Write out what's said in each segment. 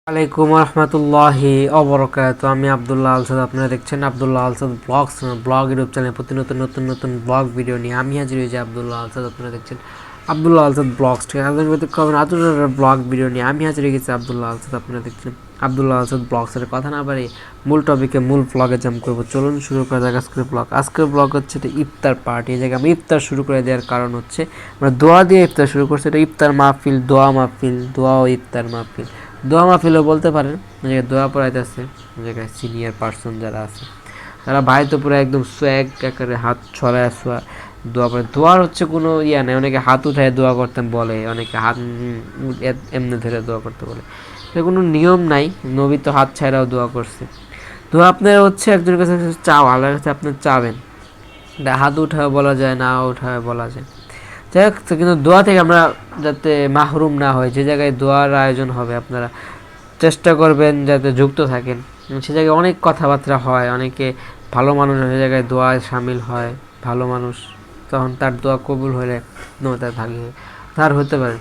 আলাইকুম রহমতুল্লাহি অবরকাত। আমি আবদুল্লাহ আলসাদ, আপনারা দেখছেন আবদুল্লাহ আলসাদ ব্লগ ইউটিউব চ্যানেল। প্রতি নতুন ব্লগ ভিডিও নিয়ে আমি হাজির হয়েছি আবদুল্লাহ আলসাদ। আপনারা দেখছেন আবদুল্লাহ আলসাদ ব্লগস, ঠিক আছে? নতুন ব্লগ ভিডিও নিয়ে আমি হাজির হয়ে গেছি আবদুল্লাহ আলসাদ। আপনারা দেখছেন আবদুল্লাহ আলসাদ ব্লগসের। কথা না বাড়ি মূল টপিকে, মূল ব্লগে জাম্প করবো। চলুন শুরু করা যাক আজকের ব্লগ হচ্ছে এটা ইফতার পার্টি। এই জায়গায় আমি ইফতার শুরু করে দেওয়ার কারণ হচ্ছে আমরা দোয়া দিয়ে ইফতার শুরু করছি। এটা ইফতার মাহফিল, দোয়া ও ইফতার মাহফিল। দোয়া মাহফিলও বলতে পারেন, জায়গায় দোয়া পড়াইতেছে, জায়গায় সিনিয়র পার্সন যারা আছে তারা ভাই তো পুরো একদম সোয়াগ আকারে হাত ছড়ায় শোয়া দোয়া পড়ে। দোয়ার হচ্ছে কোনো ইয়া নেই, অনেকে হাত উঠায় দোয়া করতে বলে, অনেকে হাত এমনি ধরে দোয়া করতে বলে। এটা কোনো নিয়ম নাই, নবী তো হাত ছাড়াও দোয়া করছে। দোয়া আপনার হচ্ছে একজনের কাছে চাও, আল্লাহর কাছে আপনি চাবেন, এটা হাত উঠায় বলা যায়, না উঠায় বলা যায়। যাই হোক, কিন্তু দোয়া থেকে আমরা যাতে মাহরুম না হয়, যে জায়গায় দোয়ার আয়োজন হবে আপনারা চেষ্টা করবেন যাতে যুক্ত থাকেন। সে জায়গায় অনেক কথাবার্তা হয়, অনেকে ভালো মানুষ সে জায়গায় দোয়ায় সামিল হয়, ভালো মানুষ, তখন তার দোয়া কবুল হলে তার হতে পারে।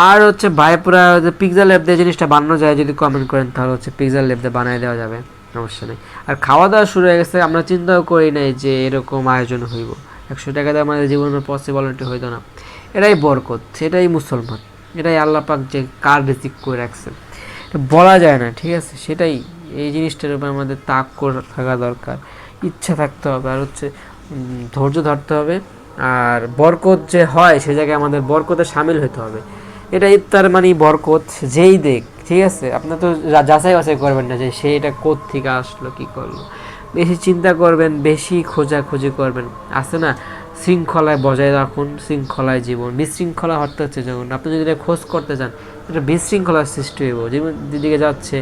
আর হচ্ছে ভাইপুরা যে পিৎজা ল্যাব দিয়ে জিনিসটা বানানো যায়, যদি কমেন্ট করেন তাহলে হচ্ছে পিৎজা ল্যাব দিয়ে বানিয়ে দেওয়া যাবে, সমস্যা নেই। আর খাওয়া দাওয়া শুরু হয়ে গেছে, আমরা চিন্তাও করি নাই যে এরকম আয়োজন হইব। 100 টাকা দিয়ে আমাদের জীবনের পসিবিলিটি হইতো না। এটাই বরকত, সেটাই মুসলমান, এটাই আল্লাহ পাক যে কার রিজিক করে রাখছেন বলা যায় না, ঠিক আছে? সেটাই, এই জিনিসটার উপর আমাদের তাক থাকা দরকার, ইচ্ছা থাকতে হবে, আর হচ্ছে ধৈর্য ধরতে হবে। আর বরকত যে হয় সে জায়গায় আমাদের বরকতে সামিল হতে হবে। এটা ইফতার মানে বরকত, যেই দেখ, ঠিক আছে? আপনার তো যাচাই বাছাই করবেন না যে সে এটা কোত্থেকে আসলো, কী করলো। বেশি চিন্তা করবেন, বেশি খোঁজাখুঁজি করবেন, আছে না, শৃঙ্খলায় বজায় রাখুন, শৃঙ্খলায় জীবন। বিশৃঙ্খলা হতে হচ্ছে যখন আপনি যদি এটা খোঁজ করতে চান, এটা বিশৃঙ্খলার সৃষ্টি হইব। যেদিকে যাচ্ছে,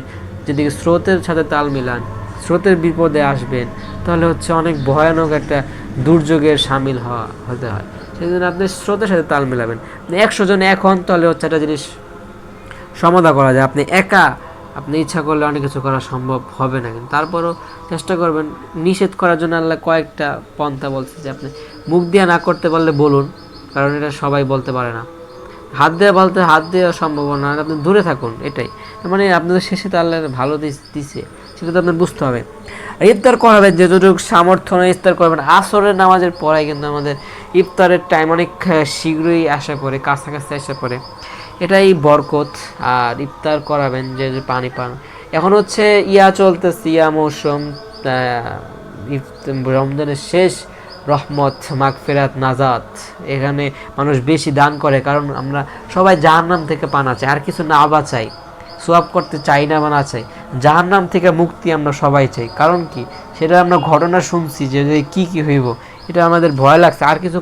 যেদিকে স্রোতের সাথে তাল মিলান, স্রোতের বিপদে আসবেন, তাহলে হচ্ছে অনেক ভয়ানক একটা দুর্যোগের সামিল হতে হয়। সেই জন্য আপনি স্রোতের সাথে তাল মিলাবেন। 100 জন এখন তাহলে হচ্ছে একটা জিনিস সমাধা করা যায়। আপনি ইচ্ছা করলে অনেক কিছু করা সম্ভব হবে না, কিন্তু তারপরও চেষ্টা করবেন। নিষেধ করার জন্য আল্লাহ কয়েকটা পন্থা বলছে, যে আপনি মুখ দিয়ে না করতে পারলে বলুন, কারণ এটা সবাই বলতে পারে না। হাত দেওয়া সম্ভাবনা, আপনি দূরে থাকুন, এটাই। মানে আপনাদের শেষে তো আল্লাহ ভালো দিছে, সেটা তো আপনার বুঝতে হবে। আর ইফতার করাবেন, যতটুকু সামর্থ্য নয় ইফতার করবেন আসরের নামাজের পরে। কিন্তু আমাদের ইফতারের টাইম অনেক শীঘ্রই আসা করে, কাছাকাছি আসা পড়ে, এটাই বরকত। আর ইফতার করাবেন, যে পানি পান। এখন হচ্ছে চলতেছে, মৌসুম, রমজানের শেষ, রহমত, মাগফিরাত, নাজাত। এখানে মানুষ বেশি দান করে, কারণ আমরা সবাই জাহান্নাম থেকে পানা চাই, আর কিছু না বাঁচাই, সোয়াব করতে চাই না বা না চাই, জাহান্নাম থেকে মুক্তি আমরা সবাই চাই। কারণ কি, সেটা আমরা ঘটনা শুনছি যে কি হইব, এটা আমাদের ভয় লাগছে। আর কিছু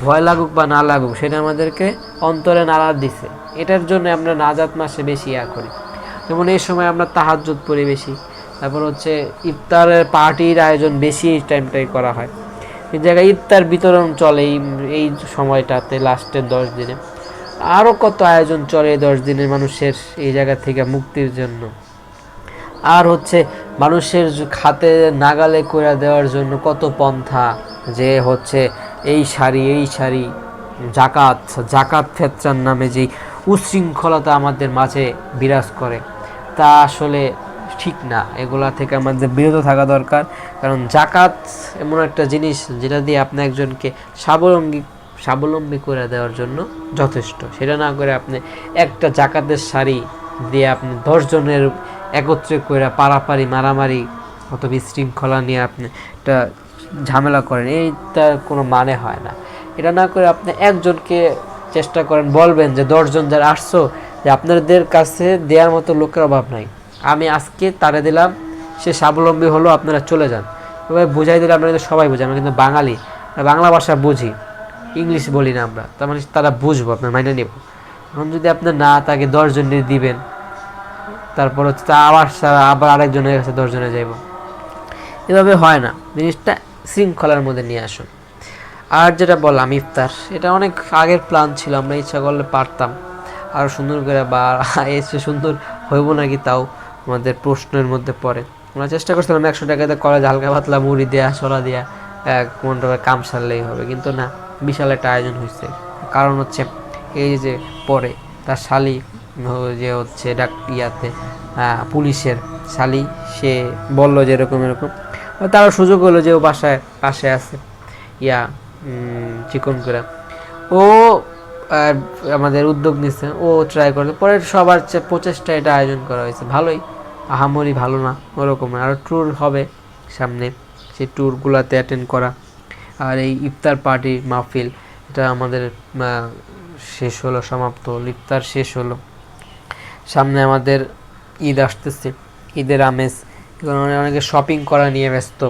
ভয় লাগুক বা না লাগুক, সেটা আমাদেরকে অন্তরে নাড়া দিছে। এটার জন্য আমরা নাজাত মাসে বেশি করি। যেমন এই সময় আমরা তাহাজ্জুদ পড়ি বেশি, তারপর হচ্ছে ইফতারের পার্টির আয়োজন বেশি এই টাইমটাই করা হয়। এই জায়গায় ইফতার বিতরণ চলে এই সময়টাতে, লাস্টের 10 দিনে। আরও কত আয়োজন চলে এই 10 দিনে মানুষের এই জায়গা থেকে মুক্তির জন্য। আর হচ্ছে মানুষের খাতে নাগালে করে দেওয়ার জন্য কত পন্থা, যে হচ্ছে এই সারি জাকাত ফেতরার নামে যেই উশৃঙ্খলতা আমাদের মাঝে বিরাজ করে, তা আসলে ঠিক না। এগুলা থেকে আমাদের বিরত থাকা দরকার। কারণ জাকাত এমন একটা জিনিস যেটা দিয়ে আপনি একজনকে স্বাবলম্বী করে দেওয়ার জন্য যথেষ্ট। সেটা না করে আপনি একটা জাকাতের শাড়ি দিয়ে আপনি 10 জনের একত্রে করে পারাপারি মারামারি, কত বিশৃঙ্খলা নিয়ে আপনি একটা ঝামেলা করেন, এইটার কোনো মানে হয় না। এটা না করে আপনি একজনকে চেষ্টা করেন, বলবেন যে 10 জন যারা আসছো, যে আপনাদের কাছে দেওয়ার মতো লোকের অভাব নাই, আমি আজকে তারে দিলাম, সে স্বাবলম্বী হলো, আপনারা চলে যান। এবার বুঝাই দিলে, আপনারা কিন্তু সবাই বুঝে, আমরা কিন্তু বাঙালি, বাংলা ভাষা বুঝি, ইংলিশ বলি না আমরা, তার মানে তারা বুঝবো, আপনার মাইনে নেব। এখন যদি আপনার না তাকে 10 জন দিবেন, তারপর হচ্ছে আবার আরেকজনের কাছে 10 জনে যাইব, এভাবে হয় না। জিনিসটা শৃঙ্খলার মধ্যে নিয়ে আসুন। আর যেটা বললাম ইফতার, এটা অনেক আগের প্ল্যান ছিল, আমরা ইচ্ছা করলে পারতাম আরও সুন্দর করে, বা এসে সুন্দর হইব নাকি তাও আমাদের প্রশ্নের মধ্যে পড়ে। আমরা চেষ্টা করছিলাম 100 টাকাতে কলেজ হালকা পাতলা মুড়ি দেওয়া, সরা দেওয়া, কোনটা কাম সারলেই হবে, কিন্তু না, বিশাল একটা আয়োজন হয়েছে। কারণ হচ্ছে এই যে পরে তার শালি যে হচ্ছে পুলিশের শালি, সে বলল যে এরকম এরকম, তারও সুযোগ হলো যে ও বাসায় পাশে আছে ইয়া চিকন করে, ও আমাদের উদ্যোগ নিচ্ছে, ও ট্রাই করলো, পরে সবার প্রচেষ্টা এটা আয়োজন করা হয়েছে, ভালোই, আহামরি ভালো না ওরকম। আরও ট্যুর হবে সামনে, সেই ট্যুরগুলোতে অ্যাটেন্ড করা। আর এই ইফতার পার্টি মাহফিল, এটা আমাদের শেষ হলো, সমাপ্ত, ইফতার শেষ হলো। সামনে আমাদের ঈদ আসতেছে, ঈদের আমেজ, এখন অনেকে শপিং করা নিয়ে ব্যস্ত।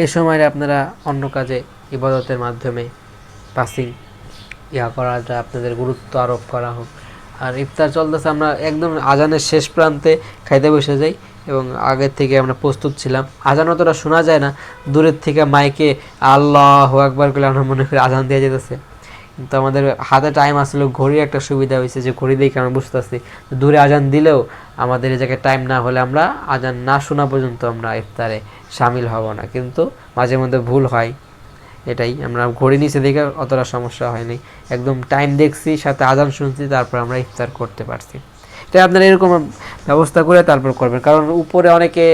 এই সময় আপনারা অন্য কাজে ইবাদতের মাধ্যমে পাসিং করাটা আপনাদের গুরুত্ব আরোপ করা হোক। আর ইফতার চলতেছে, আমরা একদম আজানের শেষ প্রান্তে খাইতে বসে যাই, এবং আগের থেকে আমরা প্রস্তুত ছিলাম। আজান অতটা শোনা যায় না, দূরের থেকে মাইকে আল্লাহু আকবার করে আমরা মনে করি আজান দিয়ে যেতেছে, কিন্তু আমাদের হাতে টাইম আসলে ঘড়ির একটা সুবিধা হয়েছে যে ঘড়ি দেখে আমরা বুঝতে পারছি দূরে আজান দিলেও আমাদের এই জায়গায় টাইম না হলে আমরা আজান না শোনা পর্যন্ত আমরা ইফতারে সামিল হব না, কিন্তু মাঝে মধ্যে ভুল হয়। এটাই, আমরা ঘড়ি নিচে দেখে অতটা সমস্যা হয়নি, একদম টাইম দেখছি সাথে আজান শুনছি, তারপর আমরা ইফতার করতে পারছি। তাই আপনারা এরকম ব্যবস্থা করে তারপর করবেন, কারণ উপরে অনেকে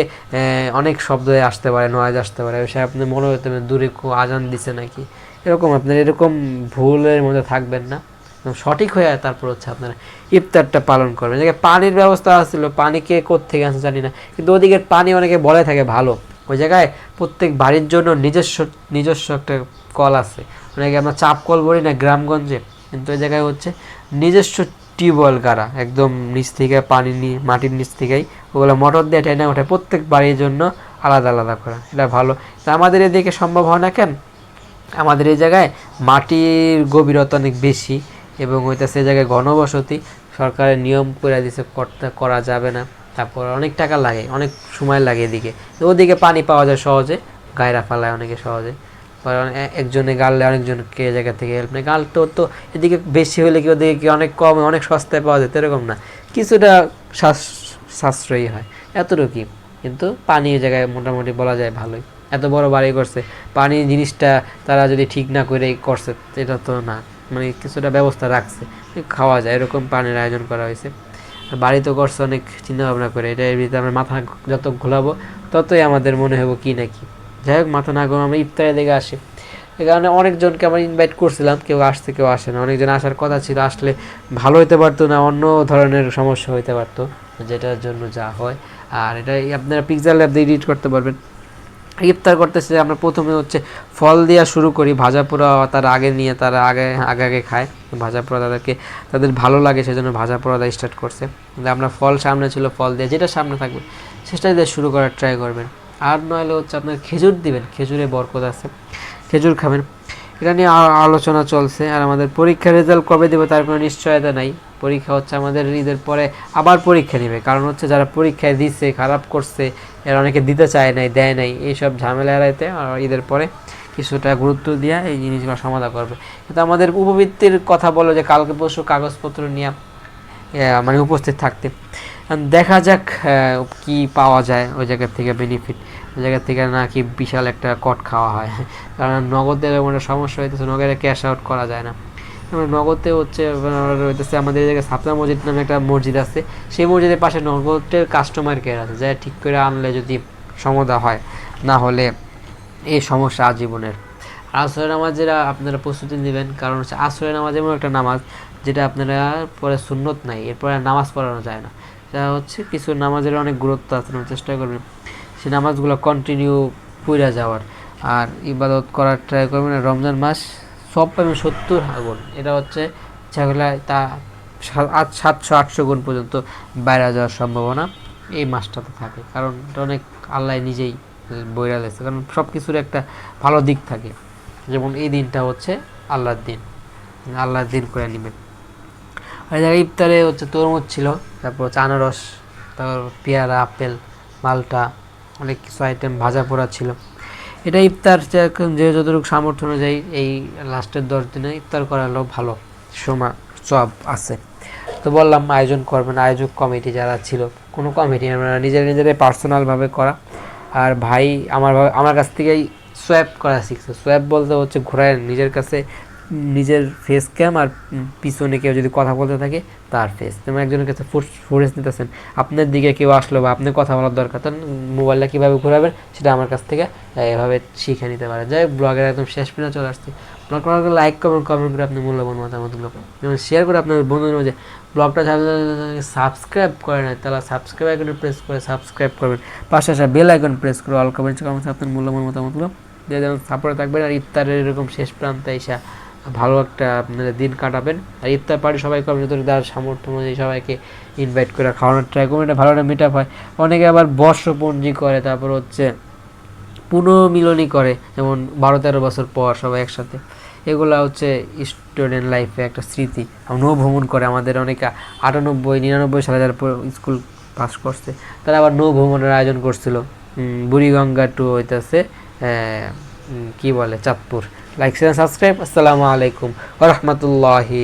অনেক শব্দ আসতে পারে, নয়েজ আসতে পারে, সে আপনি মনে হতে দূরে আজান দিছে নাকি, এরকম আপনার এরকম ভুলের মধ্যে থাকবেন না, সঠিক হয়ে তারপর হচ্ছে আপনারা ইফতারটা পালন করবেন। জায়গায় পানির ব্যবস্থা ছিল, পানি কে কোত্থেকে আসে জানি না, কিন্তু ওদিকের পানি অনেকে বলে থাকে ভালো, ওই জায়গায় প্রত্যেক বাড়ির জন্য নিজস্ব একটা কল আছে, অনেকে আমরা চাপ কল বলি না গ্রামগঞ্জে, কিন্তু ওই জায়গায় হচ্ছে নিজস্ব টিউবওয়েল গাড়া, একদম নিচ থেকে পানি নিয়ে মাটির নিচ থেকেই ওগুলো মোটর দিয়ে টেনে ওঠে, প্রত্যেক বাড়ির জন্য আলাদা আলাদা করা, এটা ভালো। তা আমাদের এদিকে সম্ভব হয় না কেন, আমাদের এই জায়গায় মাটির গভীরতা অনেক বেশি, এবং সে জায়গায় ঘনবসতি, সরকারের নিয়ম করে দিছে করা যাবে না, তারপর অনেক টাকা লাগে, অনেক সময় লাগে এদিকে, তো ওদিকে পানি পাওয়া যায় সহজে, গায়রা ফালায় অনেকে সহজে, একজনে গাললে আরেকজনকে জায়গা থেকে হেল্প নেই, গাল তো এদিকে বেশি হলে কি ওদিকে কি অনেক কম, অনেক সস্তায় পাওয়া যায়, এরকম না, কিছুটা সাশ্রয়ী হয় এতটুকুই, কিন্তু পানি এই জায়গায় মোটামুটি বলা যায় ভালোই। এত বড় বাড়ি করছে, পানি জিনিসটা তারা যদি ঠিক না করে করছে এটা তো না, মানে কিছুটা ব্যবস্থা রাখছে, খাওয়া যায় এরকম পানির আয়োজন করা হয়েছে। আর বাড়ি তো করছে অনেক চিন্তা ভাবনা করে, এটা এর ভিতরে আমরা মাথা যত ঘোলাবো ততই আমাদের মনে হবো কি না কি। যাই হোক, মাথা না ঘুরে আমরা ইফতারের দিকে আসি, এই কারণে অনেকজনকে আমরা ইনভাইট করছিলাম, কেউ আসছে কেউ আসে না, অনেকজন আসার কথা ছিল, আসলে ভালো হতে পারতো না, অন্য ধরনের সমস্যা হতে পারতো, যেটার জন্য যা হয়। আর এটা আপনারা পিক্সেল ল্যাব দিয়ে এডিট করতে পারবেন। ইফতার করতেছে আমরা প্রথমে হচ্ছে ফল দেওয়া শুরু করি, ভাজা পোড়া তার আগে নিয়ে তারা আগে খায়, ভাজা পোড়া তাদের ভালো লাগে, সেজন্য ভাজা পোড়া দেওয়া স্টার্ট করছে। আমরা ফল সামনে ছিল, ফল দিয়ে যেটা সামনে থাকবে সেটাই দিয়ে শুরু করার ট্রাই করবেন। আর নইলে হচ্ছে আপনার খেজুর দিবেন, খেজুরে বরকত আছে, খেজুর খাবেন, এটা নিয়ে আলোচনা চলছে। আর আমাদের পরীক্ষার রেজাল্ট কবে দেবে তার কোনো নিশ্চয়তা নাই, পরীক্ষা হচ্ছে আমাদের ঈদের পরে আবার পরীক্ষা নেবে, কারণ হচ্ছে যারা পরীক্ষায় দিচ্ছে খারাপ করছে, এরা অনেকে দিতে চায় নাই, দেয় নাই, এইসব ঝামেলা এড়াইতে আর ঈদের পরে কিছুটা গুরুত্ব দিয়ে এই জিনিসগুলো সমাধান করবে। কিন্তু আমাদের উপবৃত্তির কথা বলো যে কালকে পরশু কাগজপত্র নিয়ে মানে উপস্থিত থাকতে, দেখা যাক কি পাওয়া যায় ওই জায়গার থেকে বেনিফিট, ওই জায়গার থেকে নাকি বিশাল একটা কট খাওয়া হয়, কারণ নগদের একটা সমস্যা হইতেছে, নগদে ক্যাশ আউট করা যায় না। নগদে হচ্ছে হইতেছে আমাদের এই জায়গায় সাপলা মসজিদ নামে একটা মসজিদ আছে, সেই মসজিদের পাশে নগদের কাস্টমার কেয়ার আছে, যা ঠিক করে আনলে যদি সমাধা হয়, না হলে এই সমস্যা আজীবনের। আসরের নামাজেরা আপনারা প্রস্তুতি নেবেন, কারণ হচ্ছে আসরের নামাজ এমন একটা নামাজ যেটা আপনারা পরে সুন্নত নাই, এরপরে নামাজ পড়ানো যায় না, তা হচ্ছে কিছু নামাজের অনেক গুরুত্ব আছে, চেষ্টা করবেন সেই নামাজগুলো কন্টিনিউ পড়ে যাওয়ার, আর ইবাদত করার ট্রাই করবেন। রমজান মাস সব পাবেন 70 গুণ, এটা হচ্ছে যেগুলো তা 700-800 গুণ পর্যন্ত বাইরে যাওয়ার সম্ভাবনা এই মাসটাতে থাকে, কারণ এটা অনেক আল্লাহ নিজেই বইরা লেছে, কারণ সব কিছুর একটা ভালো দিক থাকে, যেমন এই দিনটা হচ্ছে আল্লাহর দিন করে নেবেন। আর জায়গায় ইফতারে হচ্ছে তরমুজ ছিল, তারপর হচ্ছে আনারস, তারপর পেয়ারা, আপেল, মালটা, অনেক কিছু আইটেম ভাজা পোড়া ছিল। এটা ইফতার যে যতটুকু সামর্থ্য অনুযায়ী এই লাস্টের 10 দিনে ইফতার করালো ভালো সব আছে। তো বললাম আয়োজন করবেন, আয়োজক কমিটি যারা ছিল, কোনো কমিটি আমরা নিজেরাই পার্সোনালভাবে করা। আর ভাই আমার কাছ থেকেই সোয়াব করা শিখছে, সোয়াব বলতে হচ্ছে ঘোরায় নিজের কাছে নিজের ফেস ক্যাম আর পিছনে কেউ যদি কথা বলতে থাকে তার ফেস। যেমন একজনের কাছে ফুটেজ নিতেছেন, আপনার দিকে কেউ আসলো বা আপনি কথা বলার দরকার, তখন মোবাইলটা কীভাবে ঘোরাবেন সেটা আমার কাছ থেকে এভাবে শিখে নিতে পারে। যাই ব্লগের একদম শেষ পর্যন্ত চলে আসছি। ব্লগটা লাইক কমেন্ট করে আপনি মূল্যবান মতামতগুলো যেমন শেয়ার করে আপনার বন্ধুদের মাঝে। ব্লগটা সাবস্ক্রাইব করে না তাহলে সাবস্ক্রাইব আইকনে প্রেস করে সাবস্ক্রাইব করবেন, পাশে আসা বেল আইকন প্রেস করে অল কমেন্টস আপনার মূল্যবান মতামতগুলো যে যেমন সাপোর্টে থাকবেন। আর ইফতারের এরকম শেষ প্রান্তে এসে ভালো একটা আপনাদের দিন কাটাবেন। আর ইফতার পার্টি সবাই করবেন, যত তার সামর্থ্য অনুযায়ী সবাইকে ইনভাইট করে খাওয়ানোর ট্রাই করবেন, এটা ভালো একটা মিট আপ হয়। অনেকে আবার বর্ষপঞ্জি করে, তারপর হচ্ছে পুনর্মিলনী করে, যেমন 12-13 বছর পর সবাই একসাথে। এগুলো হচ্ছে স্টুডেন্ট লাইফে একটা স্মৃতি। নৌ ভ্রমণ করে আমাদের অনেকে 98-99 সালে যারা স্কুল পাস করছে তারা আবার নৌ ভ্রমণের আয়োজন করছিল। বুড়িগঙ্গা টু হইতেছে কি বলে চাঁদপুর। Like share subscribe. আসসালামু আলাইকুম ওয়া রাহমাতুল্লাহি